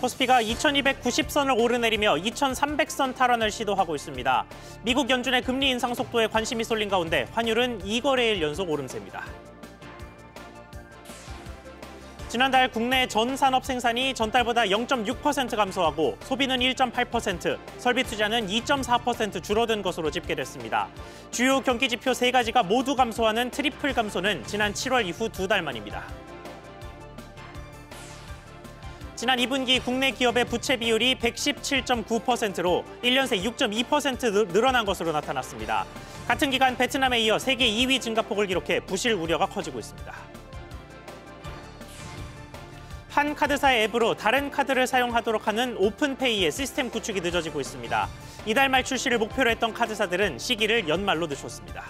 코스피가 2290선을 오르내리며 2300선 탈환을 시도하고 있습니다. 미국 연준의 금리 인상 속도에 관심이 쏠린 가운데 환율은 2거래일 연속 오름세입니다. 지난달 국내 전 산업 생산이 전달보다 0.6% 감소하고 소비는 1.8%, 설비 투자는 2.4% 줄어든 것으로 집계됐습니다. 주요 경기 지표 3가지가 모두 감소하는 트리플 감소는 지난 7월 이후 2달 만입니다. 지난 2분기 국내 기업의 부채 비율이 117.9%로 1년 새 6.2% 늘어난 것으로 나타났습니다. 같은 기간 베트남에 이어 세계 2위 증가폭을 기록해 부실 우려가 커지고 있습니다. 한 카드사의 앱으로 다른 카드를 사용하도록 하는 오픈페이의 시스템 구축이 늦어지고 있습니다. 이달 말 출시를 목표로 했던 카드사들은 시기를 연말로 늦췄습니다.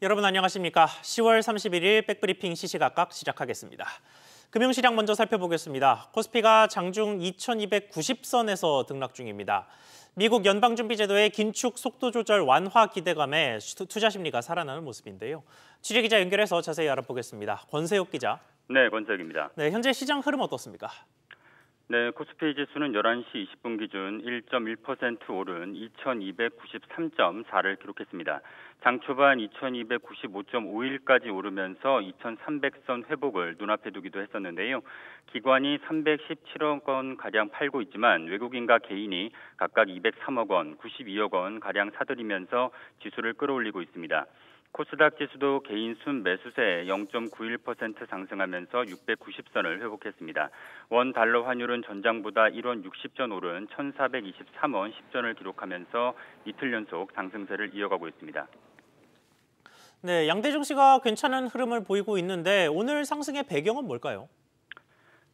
여러분 안녕하십니까? 10월 31일 백브리핑 시시각각 시작하겠습니다. 금융시장 먼저 살펴보겠습니다. 코스피가 장중 2290선에서 등락 중입니다. 미국 연방준비제도의 긴축 속도 조절 완화 기대감에 투자 심리가 살아나는 모습인데요. 취재기자 연결해서 자세히 알아보겠습니다. 권세욱 기자. 네, 권세욱입니다. 네, 현재 시장 흐름 어떻습니까? 네, 코스피 지수는 11시 20분 기준 1.1% 오른 2293.4를 기록했습니다. 장 초반 2295.51까지 오르면서 2300선 회복을 눈앞에 두기도 했었는데요. 기관이 317억 원가량 팔고 있지만 외국인과 개인이 각각 203억 원, 92억 원가량 사들이면서 지수를 끌어올리고 있습니다. 코스닥 지수도 개인 순 매수세 0.91% 상승하면서 690선을 회복했습니다. 원 달러 환율은 전장보다 1원 60전 오른 1423원 10전을 기록하면서 이틀 연속 상승세를 이어가고 있습니다. 네, 양대 증시가 괜찮은 흐름을 보이고 있는데 오늘 상승의 배경은 뭘까요?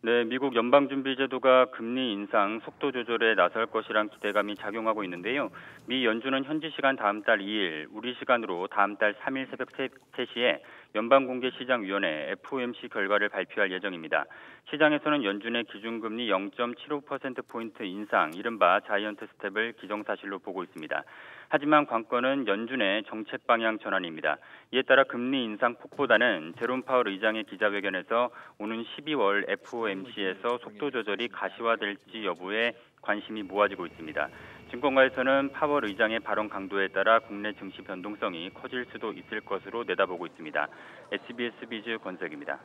네, 미국 연방준비제도가 금리 인상 속도 조절에 나설 것이란 기대감이 작용하고 있는데요. 미 연준은 현지 시간 다음 달 2일, 우리 시간으로 다음 달 3일 새벽 3시에 연방공개시장위원회 FOMC 결과를 발표할 예정입니다. 시장에서는 연준의 기준금리 0.75%포인트 인상, 이른바 자이언트 스텝을 기정사실로 보고 있습니다. 하지만 관건은 연준의 정책 방향 전환입니다. 이에 따라 금리 인상 폭보다는 제롬 파월 의장의 기자회견에서 오는 12월 FOMC에서 속도 조절이 가시화될지 여부에 관심이 모아지고 있습니다. 증권가에서는 파월 의장의 발언 강도에 따라 국내 증시 변동성이 커질 수도 있을 것으로 내다보고 있습니다. SBS 비즈 권석입니다.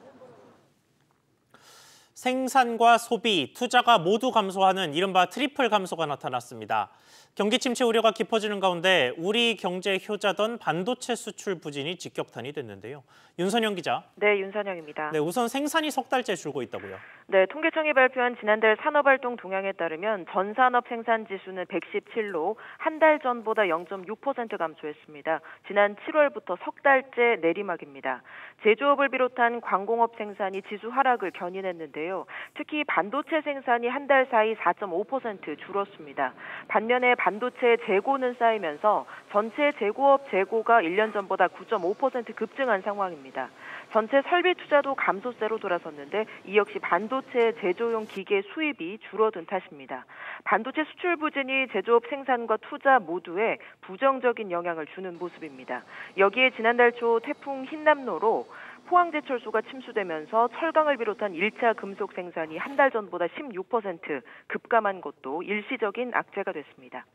생산과 소비, 투자가 모두 감소하는 이른바 트리플 감소가 나타났습니다. 경기 침체 우려가 깊어지는 가운데 우리 경제 효자던 반도체 수출 부진이 직격탄이 됐는데요. 윤선영 기자. 네, 윤선영입니다. 네, 우선 생산이 석 달째 줄고 있다고요. 네, 통계청이 발표한 지난달 산업활동 동향에 따르면 전산업 생산 지수는 117로 한 달 전보다 0.6% 감소했습니다. 지난 7월부터 석 달째 내리막입니다. 제조업을 비롯한 광공업 생산이 지수 하락을 견인했는데요. 특히 반도체 생산이 한 달 사이 4.5% 줄었습니다. 반면에 반도체 재고는 쌓이면서 전체 재고업 재고가 1년 전보다 9.5% 급증한 상황입니다. 전체 설비 투자도 감소세로 돌아섰는데 이 역시 반도체 제조용 기계 수입이 줄어든 탓입니다. 반도체 수출 부진이 제조업 생산과 투자 모두에 부정적인 영향을 주는 모습입니다. 여기에 지난달 초 태풍 흰남노로 포항제철소가 침수되면서 철강을 비롯한 1차 금속 생산이 한 달 전보다 16% 급감한 것도 일시적인 악재가 됐습니다.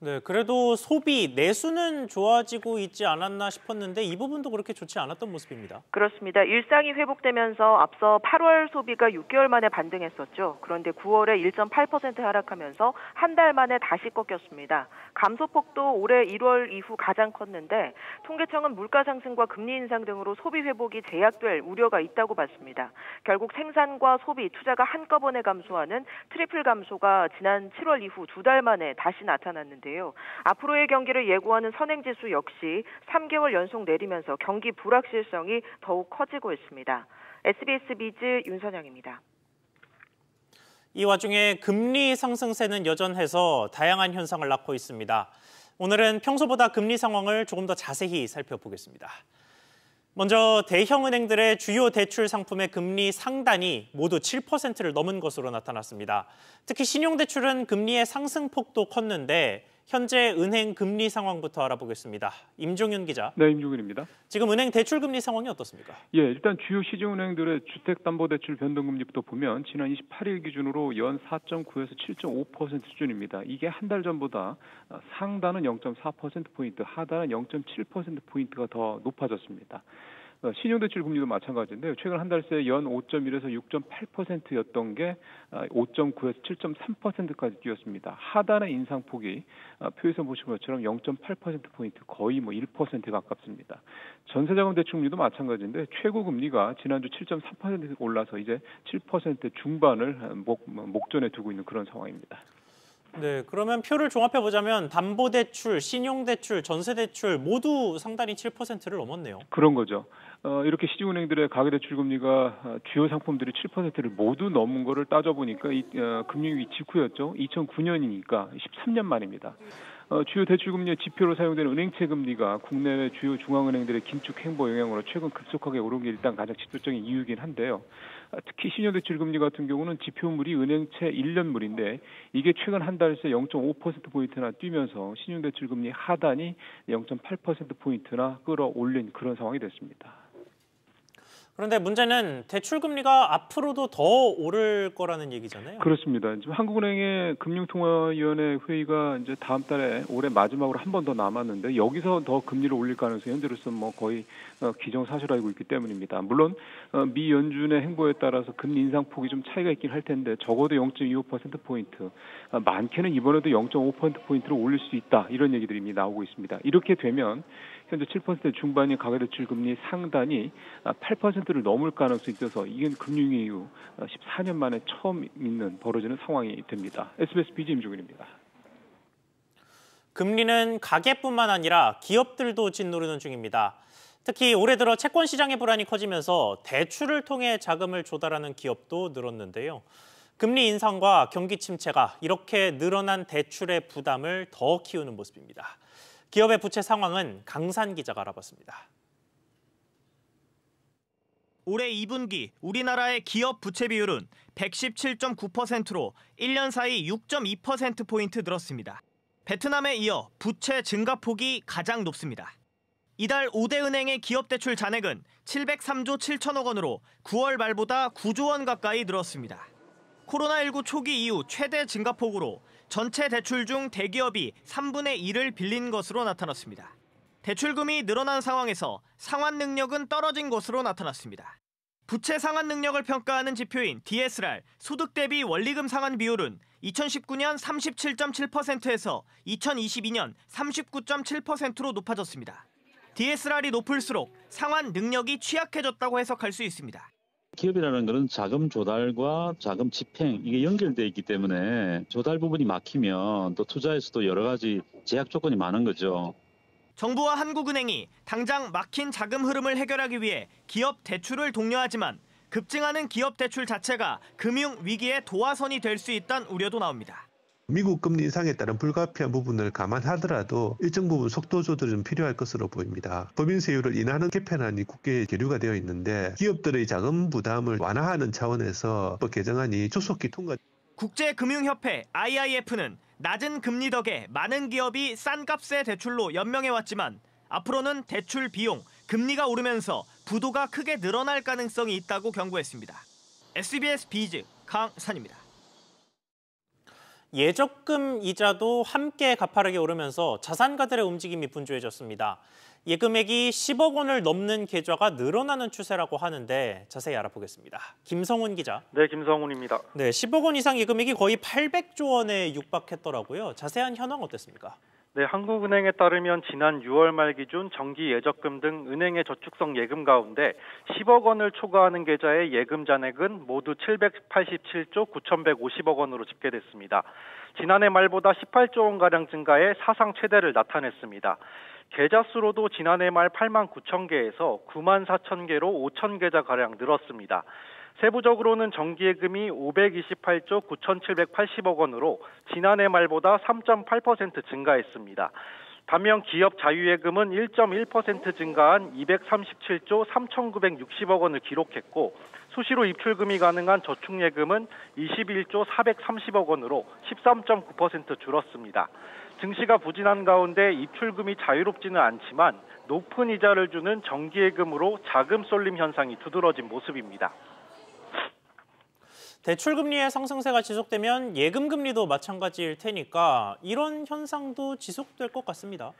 네, 그래도 소비, 내수는 좋아지고 있지 않았나 싶었는데 이 부분도 그렇게 좋지 않았던 모습입니다. 그렇습니다. 일상이 회복되면서 앞서 8월 소비가 6개월 만에 반등했었죠. 그런데 9월에 1.8% 하락하면서 한 달 만에 다시 꺾였습니다. 감소폭도 올해 1월 이후 가장 컸는데 통계청은 물가 상승과 금리 인상 등으로 소비 회복이 제약될 우려가 있다고 봤습니다. 결국 생산과 소비, 투자가 한꺼번에 감소하는 트리플 감소가 지난 7월 이후 2달 만에 다시 나타났는데요. 앞으로의 경기를 예고하는 선행지수 역시 3개월 연속 내리면서 경기 불확실성이 더욱 커지고 있습니다. SBS 비즈 윤선영입니다. 이 와중에 금리 상승세는 여전해서 다양한 현상을 낳고 있습니다. 오늘은 평소보다 금리 상황을 조금 더 자세히 살펴보겠습니다. 먼저 대형 은행들의 주요 대출 상품의 금리 상단이 모두 7%를 넘은 것으로 나타났습니다. 특히 신용대출은 금리의 상승폭도 컸는데 현재 은행 금리 상황부터 알아보겠습니다. 임종윤 기자. 네, 임종윤입니다. 지금 은행 대출 금리 상황이 어떻습니까? 예, 일단 주요 시중은행들의 주택담보대출 변동금리부터 보면 지난 28일 기준으로 연 4.9에서 7.5% 수준입니다. 이게 한 달 전보다 상단은 0.4%포인트, 하단은 0.7%포인트가 더 높아졌습니다. 신용대출 금리도 마찬가지인데요. 최근 한 달 새 연 5.1에서 6.8%였던 게 5.9에서 7.3%까지 뛰었습니다. 하단의 인상폭이 표에서 보신 것처럼 0.8%포인트, 거의 1%에 가깝습니다. 전세자금 대출금리도 마찬가지인데 최고 금리가 지난주 7.3% 올라서 이제 7% 중반을 목전에 두고 있는 그런 상황입니다. 네, 그러면 표를 종합해 보자면 담보대출, 신용대출, 전세대출 모두 상단이 7%를 넘었네요. 그런 거죠. 이렇게 시중은행들의 가계대출 금리가 주요 상품들이 7%를 모두 넘은 거를 따져보니까 금융위기 직후였죠. 2009년이니까 13년 만입니다. 주요 대출금리의 지표로 사용되는 은행채 금리가 국내외 주요 중앙은행들의 긴축 행보 영향으로 최근 급속하게 오른 게 일단 가장 직접적인 이유이긴 한데요. 특히 신용대출 금리 같은 경우는 지표물이 은행채 1년물인데 이게 최근 한 달 새 0.5%포인트나 뛰면서 신용대출 금리 하단이 0.8%포인트나 끌어올린 그런 상황이 됐습니다. 그런데 문제는 대출 금리가 앞으로도 더 오를 거라는 얘기잖아요. 그렇습니다. 지금 한국은행의 금융통화위원회 회의가 이제 다음 달에 올해 마지막으로 한 번 더 남았는데 여기서 더 금리를 올릴 가능성이 현재로서는 거의 기정사실화되고 있기 때문입니다. 물론 미 연준의 행보에 따라서 금리 인상폭이 좀 차이가 있긴 할 텐데 적어도 0.25%포인트, 많게는 이번에도 0.5%포인트로 올릴 수 있다. 이런 얘기들이 이미 나오고 있습니다. 이렇게 되면 현재 7% 중반인 가계대출 금리 상단이 8%를 넘을 가능성이 있어서 이게 금융위기 이후 14년 만에 처음 벌어지는 상황이 됩니다. SBS BG 임종윤입니다. 금리는 가계뿐만 아니라 기업들도 짓누르는 중입니다. 특히 올해 들어 채권 시장의 불안이 커지면서 대출을 통해 자금을 조달하는 기업도 늘었는데요. 금리 인상과 경기 침체가 이렇게 늘어난 대출의 부담을 더 키우는 모습입니다. 기업의 부채 상황은 강산 기자가 알아봤습니다. 올해 2분기 우리나라의 기업 부채 비율은 117.9%로 1년 사이 6.2%포인트 늘었습니다. 베트남에 이어 부채 증가폭이 가장 높습니다. 이달 5대 은행의 기업 대출 잔액은 703조 7천억 원으로 9월 말보다 9조 원 가까이 늘었습니다. 코로나19 초기 이후 최대 증가폭으로 전체 대출 중 대기업이 3분의 1을 빌린 것으로 나타났습니다. 대출금이 늘어난 상황에서 상환 능력은 떨어진 것으로 나타났습니다. 부채 상환 능력을 평가하는 지표인 DSR, 소득 대비 원리금 상환 비율은 2019년 37.7%에서 2022년 39.7%로 높아졌습니다. DSR이 높을수록 상환 능력이 취약해졌다고 해석할 수 있습니다. 기업이라는 것은 자금 조달과 자금 집행 이게 연결되어 있기 때문에 조달 부분이 막히면 또 투자에서도 여러 가지 제약 조건이 많은 거죠. 정부와 한국은행이 당장 막힌 자금 흐름을 해결하기 위해 기업 대출을 독려하지만 급증하는 기업 대출 자체가 금융 위기의 도화선이 될 수 있다는 우려도 나옵니다. 미국 금리 인상에 따른 불가피한 부분을 감안하더라도 일정 부분 속도 조절이 좀 필요할 것으로 보입니다. 법인세율을 인하하는 개편안이 국회에 계류가 되어 있는데 기업들의 자금 부담을 완화하는 차원에서 법 개정안이 조속히 통과. 국제금융협회 IIF는 낮은 금리 덕에 많은 기업이 싼 값의 대출로 연명해왔지만 앞으로는 대출 비용, 금리가 오르면서 부도가 크게 늘어날 가능성이 있다고 경고했습니다. SBS 비즈 강산입니다. 예적금 이자도 함께 가파르게 오르면서 자산가들의 움직임이 분주해졌습니다. 예금액이 10억 원을 넘는 계좌가 늘어나는 추세라고 하는데 자세히 알아보겠습니다. 김성훈 기자. 네, 김성훈입니다. 네, 10억 원 이상 예금액이 거의 800조 원에 육박했더라고요. 자세한 현황 어땠습니까? 네, 한국은행에 따르면 지난 6월 말 기준 정기 예적금 등 은행의 저축성 예금 가운데 10억 원을 초과하는 계좌의 예금 잔액은 모두 787조 9,150억 원으로 집계됐습니다. 지난해 말보다 18조 원가량 증가해 사상 최대를 나타냈습니다. 계좌 수로도 지난해 말 8만 9천 개에서 9만 4천 개로 5천 계좌가량 늘었습니다. 세부적으로는 정기예금이 528조 9,780억 원으로 지난해 말보다 3.8% 증가했습니다. 반면 기업 자유예금은 1.1% 증가한 237조 3,960억 원을 기록했고 수시로 입출금이 가능한 저축예금은 21조 430억 원으로 13.9% 줄었습니다. 증시가 부진한 가운데 입출금이 자유롭지는 않지만 높은 이자를 주는 정기예금으로 자금 쏠림 현상이 두드러진 모습입니다. 대출금리의 상승세가 지속되면 예금금리도 마찬가지일 테니까 이런 현상도 지속될 것 같습니다.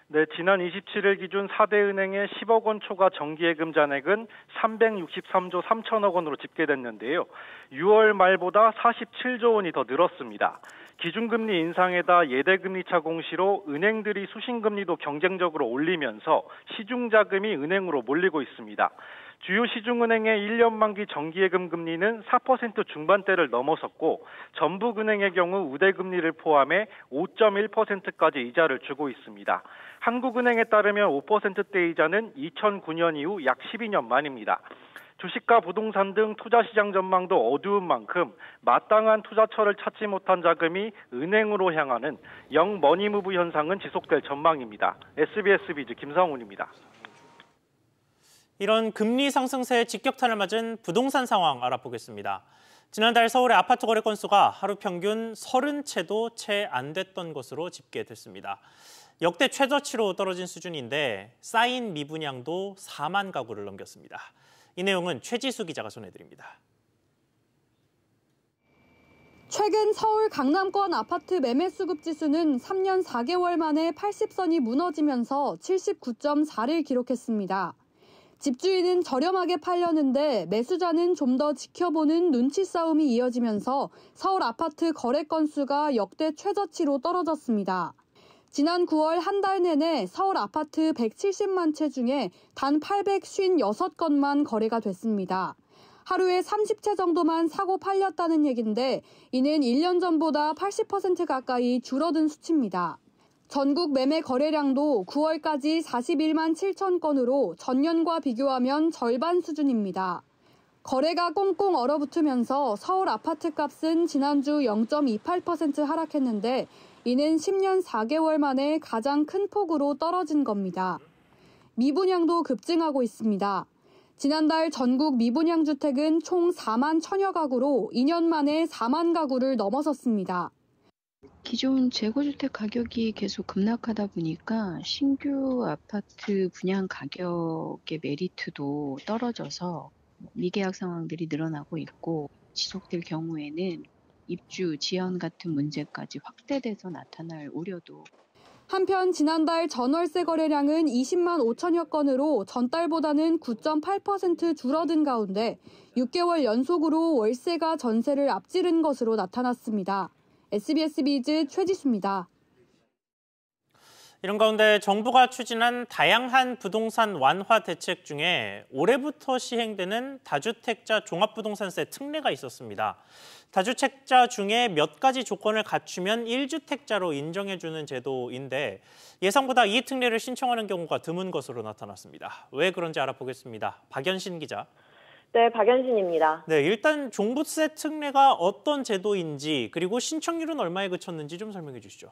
네, 지난 27일 기준 4대 은행의 10억 원 초과 정기예금 잔액은 363조 3천억 원으로 집계됐는데요. 6월 말보다 47조 원이 더 늘었습니다. 기준금리 인상에다 예대금리차 공시로 은행들이 수신금리도 경쟁적으로 올리면서 시중자금이 은행으로 몰리고 있습니다. 주요 시중은행의 1년 만기 정기예금 금리는 4% 중반대를 넘어섰고 전북은행의 경우 우대금리를 포함해 5.1%까지 이자를 주고 있습니다. 한국은행에 따르면 5%대 이자는 2009년 이후 약 12년 만입니다. 주식과 부동산 등 투자시장 전망도 어두운 만큼 마땅한 투자처를 찾지 못한 자금이 은행으로 향하는 영머니무브 현상은 지속될 전망입니다. SBS 비즈 김상훈입니다. 이런 금리 상승세에 직격탄을 맞은 부동산 상황 알아보겠습니다. 지난달 서울의 아파트 거래 건수가 하루 평균 30채도 채 안 됐던 것으로 집계됐습니다. 역대 최저치로 떨어진 수준인데 쌓인 미분양도 4만 가구를 넘겼습니다. 이 내용은 최지수 기자가 전해드립니다. 최근 서울 강남권 아파트 매매 수급 지수는 3년 4개월 만에 80선이 무너지면서 79.4를 기록했습니다. 집주인은 저렴하게 팔려는데 매수자는 좀 더 지켜보는 눈치 싸움이 이어지면서 서울 아파트 거래 건수가 역대 최저치로 떨어졌습니다. 지난 9월 한 달 내내 서울 아파트 170만 채 중에 단 856건만 거래가 됐습니다. 하루에 30채 정도만 사고 팔렸다는 얘긴데 이는 1년 전보다 80% 가까이 줄어든 수치입니다. 전국 매매 거래량도 9월까지 41만 7천 건으로 전년과 비교하면 절반 수준입니다. 거래가 꽁꽁 얼어붙으면서 서울 아파트 값은 지난주 0.28% 하락했는데 이는 10년 4개월 만에 가장 큰 폭으로 떨어진 겁니다. 미분양도 급증하고 있습니다. 지난달 전국 미분양 주택은 총 4만 천여 가구로 2년 만에 4만 가구를 넘어섰습니다. 기존 재고주택 가격이 계속 급락하다 보니까 신규 아파트 분양 가격의 메리트도 떨어져서 미계약 상황들이 늘어나고 있고 지속될 경우에는 입주, 지연 같은 문제까지 확대돼서 나타날 우려도. 한편 지난달 전월세 거래량은 20만 5천여 건으로 전달보다는 9.8% 줄어든 가운데 6개월 연속으로 월세가 전세를 앞지른 것으로 나타났습니다. SBS 비즈 최지수입니다. 이런 가운데 정부가 추진한 다양한 부동산 완화 대책 중에 올해부터 시행되는 다주택자 종합부동산세 특례가 있었습니다. 다주택자 중에 몇 가지 조건을 갖추면 1주택자로 인정해주는 제도인데 예상보다 이 특례를 신청하는 경우가 드문 것으로 나타났습니다. 왜 그런지 알아보겠습니다. 박연신 기자. 네, 박연신입니다. 네, 일단 종부세 특례가 어떤 제도인지 그리고 신청률은 얼마에 그쳤는지 좀 설명해 주시죠.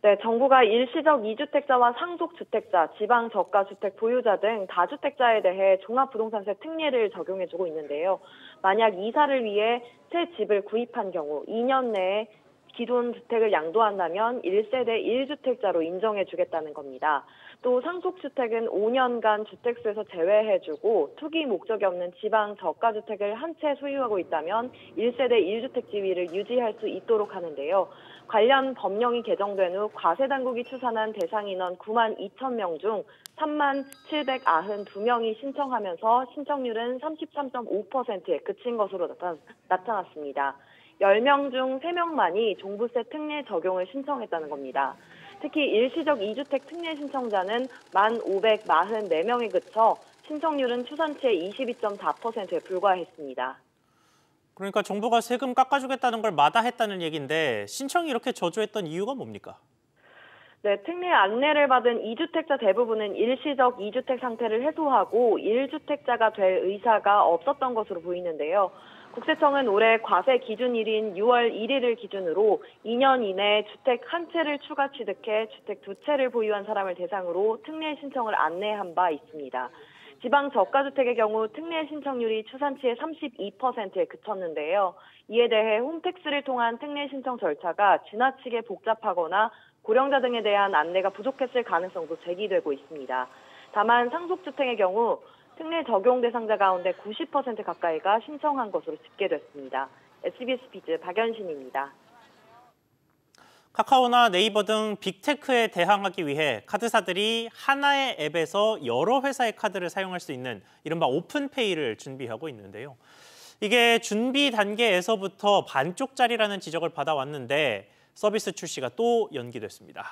네, 정부가 일시적 2주택자와 상속주택자, 지방저가주택 보유자 등 다주택자에 대해 종합부동산세 특례를 적용해주고 있는데요. 만약 이사를 위해 새 집을 구입한 경우 2년 내에 기존 주택을 양도한다면 1세대 1주택자로 인정해주겠다는 겁니다. 또 상속주택은 5년간 주택수에서 제외해주고 투기 목적이 없는 지방 저가주택을 한 채 소유하고 있다면 1세대 1주택 지위를 유지할 수 있도록 하는데요. 관련 법령이 개정된 후 과세당국이 추산한 대상 인원 9만 2천 명 중 3만 792명이 신청하면서 신청률은 33.5%에 그친 것으로 나타났습니다. 10명 중 3명만이 종부세 특례 적용을 신청했다는 겁니다. 특히 일시적 2주택 특례 신청자는 1,544명에 그쳐 신청률은 추산치의 22.4%에 불과했습니다. 그러니까 정부가 세금 깎아주겠다는 걸 마다했다는 얘기인데 신청이 이렇게 저조했던 이유가 뭡니까? 네, 특례 안내를 받은 2주택자 대부분은 일시적 2주택 상태를 해소하고 1주택자가 될 의사가 없었던 것으로 보이는데요. 국세청은 올해 과세 기준일인 6월 1일을 기준으로 2년 이내에 주택 한 채를 추가 취득해 주택 두 채를 보유한 사람을 대상으로 특례 신청을 안내한 바 있습니다. 지방 저가주택의 경우 특례 신청률이 추산치의 32%에 그쳤는데요. 이에 대해 홈택스를 통한 특례 신청 절차가 지나치게 복잡하거나 고령자 등에 대한 안내가 부족했을 가능성도 제기되고 있습니다. 다만 상속주택의 경우 특례 적용 대상자 가운데 90% 가까이가 신청한 것으로 집계됐습니다. SBS 비즈 박연신입니다. 카카오나 네이버 등 빅테크에 대항하기 위해 카드사들이 하나의 앱에서 여러 회사의 카드를 사용할 수 있는 이른바 오픈페이를 준비하고 있는데요. 이게 준비 단계에서부터 반쪽짜리라는 지적을 받아왔는데 서비스 출시가 또 연기됐습니다.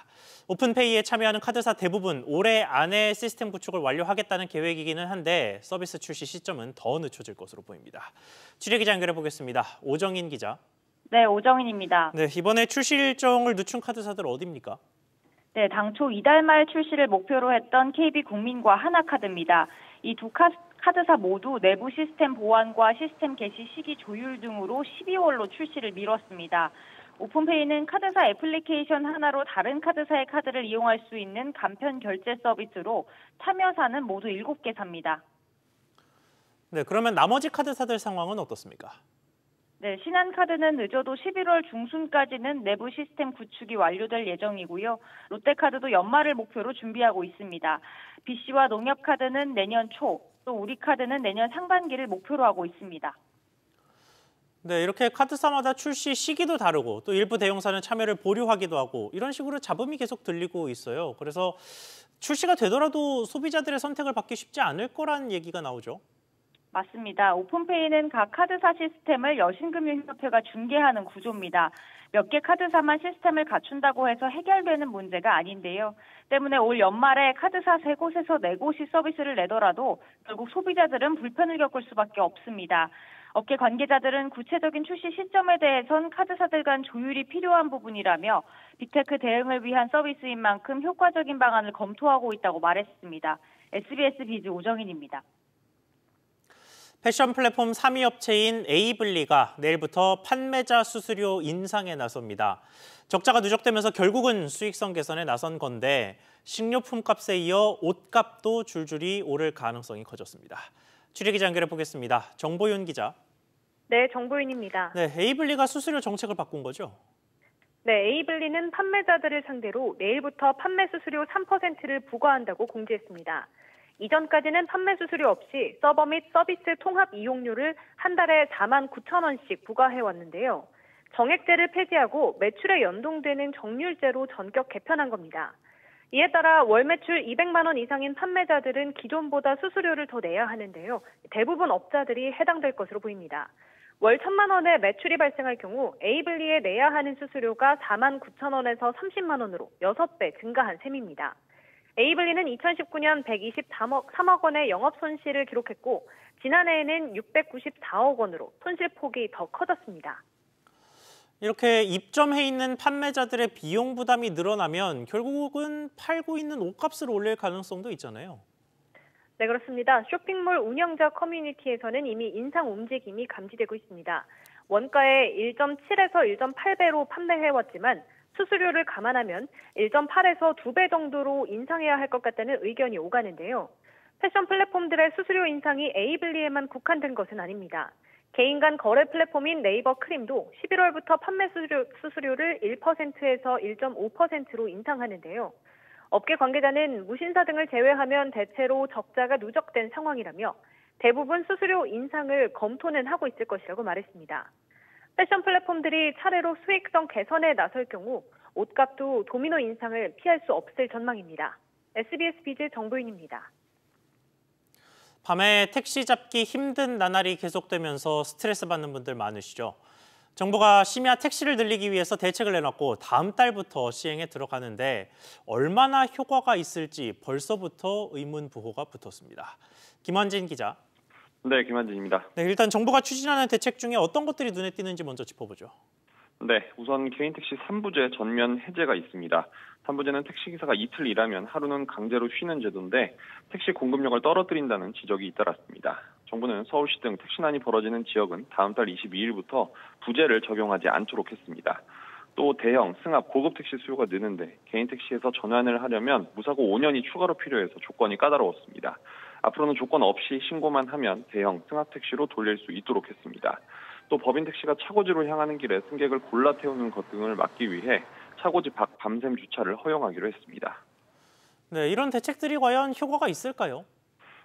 오픈페이에 참여하는 카드사 대부분 올해 안에 시스템 구축을 완료하겠다는 계획이기는 한데 서비스 출시 시점은 더 늦춰질 것으로 보입니다. 취재기자 연결해 보겠습니다. 오정인 기자. 네, 오정인입니다. 네, 이번에 출시 일정을 늦춘 카드사들 어디입니까? 네, 당초 이달 말 출시를 목표로 했던 KB국민과 하나카드입니다. 이 두 카드사 모두 내부 시스템 보완과 시스템 개시 시기 조율 등으로 12월로 출시를 미뤘습니다. 오픈페이는 카드사 애플리케이션 하나로 다른 카드사의 카드를 이용할 수 있는 간편 결제 서비스로 참여사는 모두 7개사입니다. 네, 그러면 나머지 카드사들 상황은 어떻습니까? 네, 신한카드는 늦어도 11월 중순까지는 내부 시스템 구축이 완료될 예정이고요. 롯데카드도 연말을 목표로 준비하고 있습니다. BC와 농협카드는 내년 초, 또 우리카드는 내년 상반기를 목표로 하고 있습니다. 네, 이렇게 카드사마다 출시 시기도 다르고 또 일부 대형사는 참여를 보류하기도 하고 이런 식으로 잡음이 계속 들리고 있어요. 그래서 출시가 되더라도 소비자들의 선택을 받기 쉽지 않을 거란 얘기가 나오죠. 맞습니다. 오픈페이는 각 카드사 시스템을 여신금융협회가 중개하는 구조입니다. 몇 개 카드사만 시스템을 갖춘다고 해서 해결되는 문제가 아닌데요. 때문에 올 연말에 카드사 3곳에서 4곳이 서비스를 내더라도 결국 소비자들은 불편을 겪을 수밖에 없습니다. 업계 관계자들은 구체적인 출시 시점에 대해선 카드사들 간 조율이 필요한 부분이라며 빅테크 대응을 위한 서비스인 만큼 효과적인 방안을 검토하고 있다고 말했습니다. SBS 비즈 오정인입니다. 패션 플랫폼 3위 업체인 에이블리가 내일부터 판매자 수수료 인상에 나섭니다. 적자가 누적되면서 결국은 수익성 개선에 나선 건데 식료품 값에 이어 옷값도 줄줄이 오를 가능성이 커졌습니다. 취재기자 연결해 보겠습니다. 정보윤 기자. 네, 정보윤입니다. 네, 에이블리가 수수료 정책을 바꾼 거죠? 네, 에이블리는 판매자들을 상대로 내일부터 판매 수수료 3%를 부과한다고 공지했습니다. 이전까지는 판매 수수료 없이 서버 및 서비스 통합 이용료를 한 달에 49,000원씩 부과해왔는데요. 정액제를 폐지하고 매출에 연동되는 정률제로 전격 개편한 겁니다. 이에 따라 월 매출 200만 원 이상인 판매자들은 기존보다 수수료를 더 내야 하는데요. 대부분 업자들이 해당될 것으로 보입니다. 월 1,000만 원의 매출이 발생할 경우 에이블리에 내야 하는 수수료가 49,000원에서 30만 원으로 6배 증가한 셈입니다. 에이블리는 2019년 123억 원의 영업 손실을 기록했고 지난해에는 694억 원으로 손실폭이 더 커졌습니다. 이렇게 입점해 있는 판매자들의 비용 부담이 늘어나면 결국은 팔고 있는 옷값을 올릴 가능성도 있잖아요. 네, 그렇습니다. 쇼핑몰 운영자 커뮤니티에서는 이미 인상 움직임이 감지되고 있습니다. 원가의 1.7에서 1.8배로 판매해왔지만 수수료를 감안하면 1.8에서 2배 정도로 인상해야 할 것 같다는 의견이 오가는데요. 패션 플랫폼들의 수수료 인상이 에이블리에만 국한된 것은 아닙니다. 개인 간 거래 플랫폼인 네이버 크림도 11월부터 판매 수수료를 1%에서 1.5%로 인상하는데요. 업계 관계자는 무신사 등을 제외하면 대체로 적자가 누적된 상황이라며 대부분 수수료 인상을 검토는 하고 있을 것이라고 말했습니다. 패션 플랫폼들이 차례로 수익성 개선에 나설 경우 옷값도 도미노 인상을 피할 수 없을 전망입니다. SBS 비즈 정보윤입니다. 밤에 택시 잡기 힘든 나날이 계속되면서 스트레스 받는 분들 많으시죠? 정부가 심야 택시를 늘리기 위해서 대책을 내놨고 다음 달부터 시행에 들어가는데 얼마나 효과가 있을지 벌써부터 의문부호가 붙었습니다. 김환진 기자. 네, 김환진입니다. 네, 일단 정부가 추진하는 대책 중에 어떤 것들이 눈에 띄는지 먼저 짚어보죠. 네, 우선 개인택시 3부제 전면 해제가 있습니다. 3부제는 택시기사가 이틀 일하면 하루는 강제로 쉬는 제도인데 택시 공급력을 떨어뜨린다는 지적이 잇따랐습니다. 정부는 서울시 등 택시난이 벌어지는 지역은 다음 달 22일부터 부제를 적용하지 않도록 했습니다. 또 대형, 승합, 고급 택시 수요가 느는데 개인택시에서 전환을 하려면 무사고 5년이 추가로 필요해서 조건이 까다로웠습니다. 앞으로는 조건 없이 신고만 하면 대형, 승합 택시로 돌릴 수 있도록 했습니다. 또 법인 택시가 차고지로 향하는 길에 승객을 골라 태우는 것 등을 막기 위해 차고지 밖 밤샘 주차를 허용하기로 했습니다. 네, 이런 대책들이 과연 효과가 있을까요?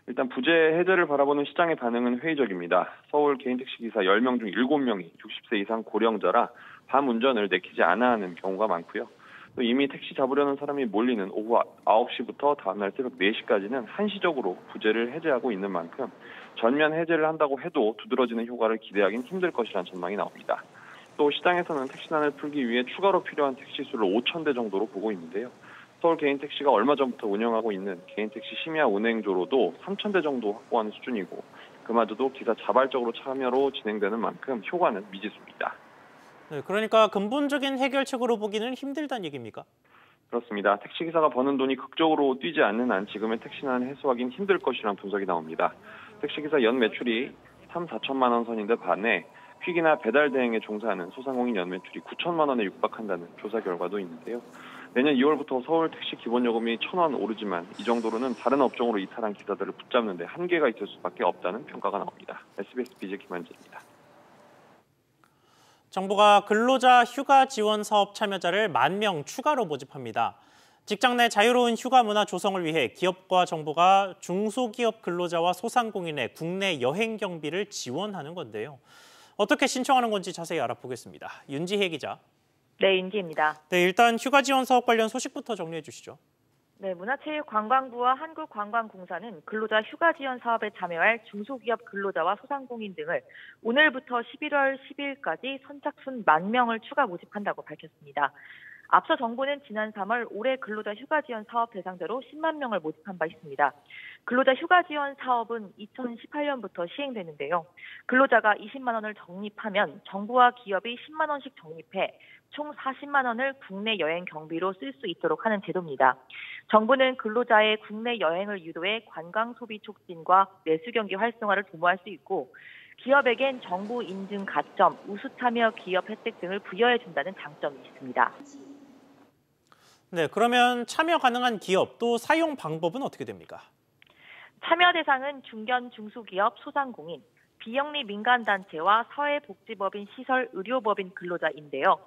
일단 부재 해제를 바라보는 시장의 반응은 회의적입니다. 서울 개인택시 기사 10명 중 7명이 60세 이상 고령자라 밤 운전을 내키지 않아 하는 경우가 많고요. 또 이미 택시 잡으려는 사람이 몰리는 오후 9시부터 다음날 새벽 4시까지는 한시적으로 부재를 해제하고 있는 만큼 전면 해제를 한다고 해도 두드러지는 효과를 기대하긴 힘들 것이라는 전망이 나옵니다. 또 시장에서는 택시난을 풀기 위해 추가로 필요한 택시 수를 5,000대 정도로 보고 있는데요. 서울 개인택시가 얼마 전부터 운영하고 있는 개인택시 심야 운행조로도 3,000대 정도 확보하는 수준이고 그마저도 기사 자발적으로 참여로 진행되는 만큼 효과는 미지수입니다. 네, 그러니까 근본적인 해결책으로 보기는 힘들다는 얘기입니까? 그렇습니다. 택시기사가 버는 돈이 극적으로 뛰지 않는 한 지금의 택시난을 해소하기는 힘들 것이라는 분석이 나옵니다. 택시기사 연 매출이 3, 4천만 원 선인데 반해 퀵이나 배달 대행에 종사하는 소상공인 연 매출이 9천만 원에 육박한다는 조사 결과도 있는데요. 내년 2월부터 서울 택시 기본요금이 1,000원 오르지만 이 정도로는 다른 업종으로 이탈한 기사들을 붙잡는 데 한계가 있을 수밖에 없다는 평가가 나옵니다. SBS BJ 김한재입니다. 정부가 근로자 휴가 지원 사업 참여자를 10,000명 추가로 모집합니다. 직장 내 자유로운 휴가 문화 조성을 위해 기업과 정부가 중소기업 근로자와 소상공인의 국내 여행 경비를 지원하는 건데요. 어떻게 신청하는 건지 자세히 알아보겠습니다. 윤지혜 기자. 네, 윤지혜입니다. 네, 일단 휴가 지원 사업 관련 소식부터 정리해 주시죠. 네, 문화체육관광부와 한국관광공사는 근로자 휴가 지원 사업에 참여할 중소기업 근로자와 소상공인 등을 오늘부터 11월 10일까지 선착순 10,000명을 추가 모집한다고 밝혔습니다. 앞서 정부는 지난 3월 올해 근로자 휴가 지원 사업 대상자로 10만 명을 모집한 바 있습니다. 근로자 휴가 지원 사업은 2018년부터 시행되는데요. 근로자가 20만 원을 적립하면 정부와 기업이 10만 원씩 적립해 총 40만 원을 국내 여행 경비로 쓸 수 있도록 하는 제도입니다. 정부는 근로자의 국내 여행을 유도해 관광 소비 촉진과 내수 경기 활성화를 도모할 수 있고 기업에겐 정부 인증 가점, 우수 참여 기업 혜택 등을 부여해 준다는 장점이 있습니다. 네, 그러면 참여 가능한 기업 또 사용 방법은 어떻게 됩니까? 참여 대상은 중견 중소기업 소상공인, 비영리 민간단체와 사회복지법인 시설 의료법인 근로자인데요.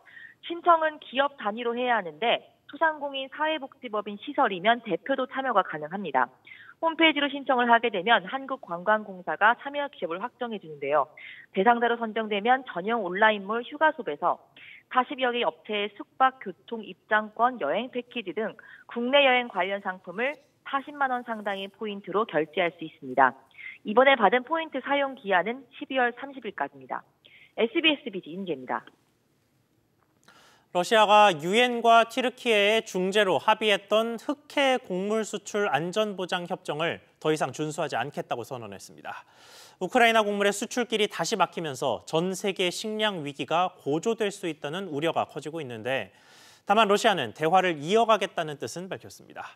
신청은 기업 단위로 해야 하는데 소상공인 사회복지법인 시설이면 대표도 참여가 가능합니다. 홈페이지로 신청을 하게 되면 한국관광공사가 참여 기업을 확정해 주는데요. 대상자로 선정되면 전용 온라인몰 휴가숍에서 40여 개 업체의 숙박, 교통, 입장권, 여행 패키지 등 국내 여행 관련 상품을 40만 원 상당의 포인트로 결제할 수 있습니다. 이번에 받은 포인트 사용 기한은 12월 30일까지입니다. SBS BJ 윤지혜입니다. 러시아가 유엔과 튀르키예의 중재로 합의했던 흑해 곡물 수출 안전보장 협정을 더 이상 준수하지 않겠다고 선언했습니다. 우크라이나 곡물의 수출길이 다시 막히면서 전 세계 식량 위기가 고조될 수 있다는 우려가 커지고 있는데 다만 러시아는 대화를 이어가겠다는 뜻은 밝혔습니다.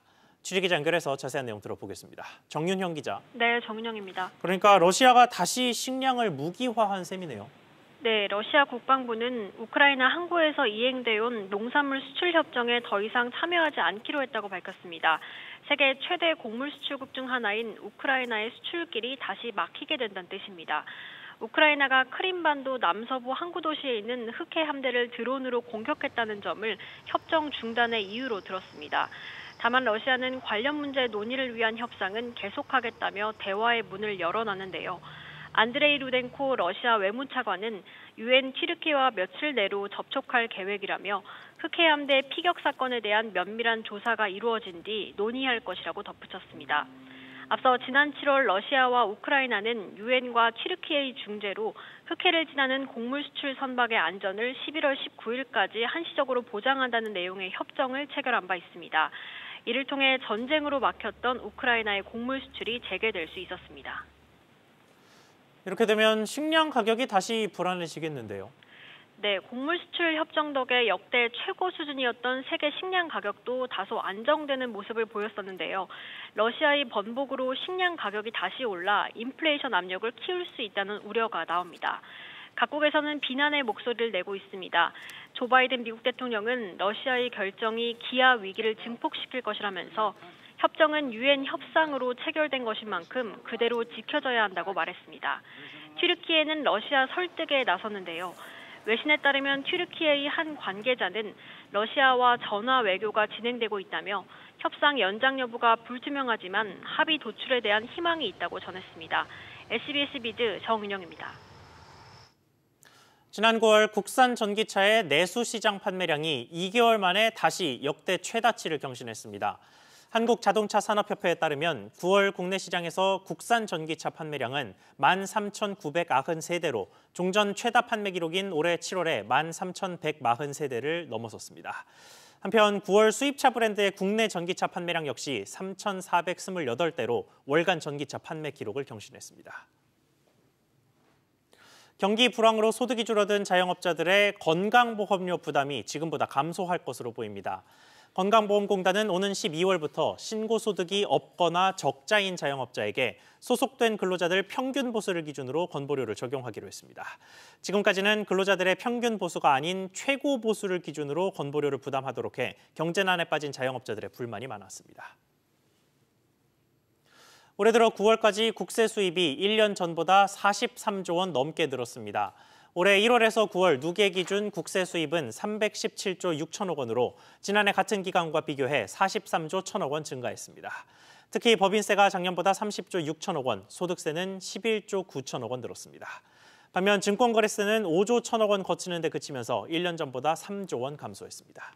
취재기자 연결해서 자세한 내용 들어보겠습니다. 정윤형 기자. 네, 정윤형입니다. 그러니까 러시아가 다시 식량을 무기화한 셈이네요. 네, 러시아 국방부는 우크라이나 항구에서 이행돼온 농산물 수출 협정에 더 이상 참여하지 않기로 했다고 밝혔습니다. 세계 최대 곡물 수출국 중 하나인 우크라이나의 수출길이 다시 막히게 된다는 뜻입니다. 우크라이나가 크림반도 남서부 항구 도시에 있는 흑해 함대를 드론으로 공격했다는 점을 협정 중단의 이유로 들었습니다. 다만 러시아는 관련 문제 논의를 위한 협상은 계속하겠다며 대화의 문을 열어놨는데요. 안드레이 루덴코 러시아 외무차관은 유엔 튀르키예와 며칠 내로 접촉할 계획이라며 흑해 함대 피격 사건에 대한 면밀한 조사가 이루어진 뒤 논의할 것이라고 덧붙였습니다. 앞서 지난 7월 러시아와 우크라이나는 유엔과 튀르키예의 중재로 흑해를 지나는 곡물 수출 선박의 안전을 11월 19일까지 한시적으로 보장한다는 내용의 협정을 체결한 바 있습니다. 이를 통해 전쟁으로 막혔던 우크라이나의 곡물 수출이 재개될 수 있었습니다. 이렇게 되면 식량 가격이 다시 불안해지겠는데요. 네, 곡물 수출 협정 덕에 역대 최고 수준이었던 세계 식량 가격도 다소 안정되는 모습을 보였었는데요. 러시아의 번복으로 식량 가격이 다시 올라 인플레이션 압력을 키울 수 있다는 우려가 나옵니다. 각국에서는 비난의 목소리를 내고 있습니다. 조 바이든 미국 대통령은 러시아의 결정이 기아 위기를 증폭시킬 것이라면서 협정은 유엔 협상으로 체결된 것인 만큼 그대로 지켜져야 한다고 말했습니다. 튀르키예는 러시아 설득에 나섰는데요. 외신에 따르면 튀르키예의 한 관계자는 러시아와 전화 외교가 진행되고 있다며 협상 연장 여부가 불투명하지만 합의 도출에 대한 희망이 있다고 전했습니다. SBS 비드 정은영입니다. 지난 9월 국산 전기차의 내수 시장 판매량이 2개월 만에 다시 역대 최다치를 경신했습니다. 한국자동차산업협회에 따르면 9월 국내 시장에서 국산 전기차 판매량은 13,993대로 종전 최다 판매 기록인 올해 7월에 13,140대를 넘어섰습니다. 한편 9월 수입차 브랜드의 국내 전기차 판매량 역시 3,428대로 월간 전기차 판매 기록을 경신했습니다. 경기 불황으로 소득이 줄어든 자영업자들의 건강보험료 부담이 지금보다 감소할 것으로 보입니다. 건강보험공단은 오는 12월부터 신고소득이 없거나 적자인 자영업자에게 소속된 근로자들 평균 보수를 기준으로 건보료를 적용하기로 했습니다. 지금까지는 근로자들의 평균 보수가 아닌 최고 보수를 기준으로 건보료를 부담하도록 해 경제난에 빠진 자영업자들의 불만이 많았습니다. 올해 들어 9월까지 국세 수입이 1년 전보다 43조 원 넘게 늘었습니다. 올해 1월에서 9월 누계 기준 국세 수입은 317조 6천억 원으로 지난해 같은 기간과 비교해 43조 1천억 원 증가했습니다. 특히 법인세가 작년보다 30조 6천억 원, 소득세는 11조 9천억 원 늘었습니다. 반면 증권거래세는 5조 1천억 원 거치는 데 그치면서 1년 전보다 3조 원 감소했습니다.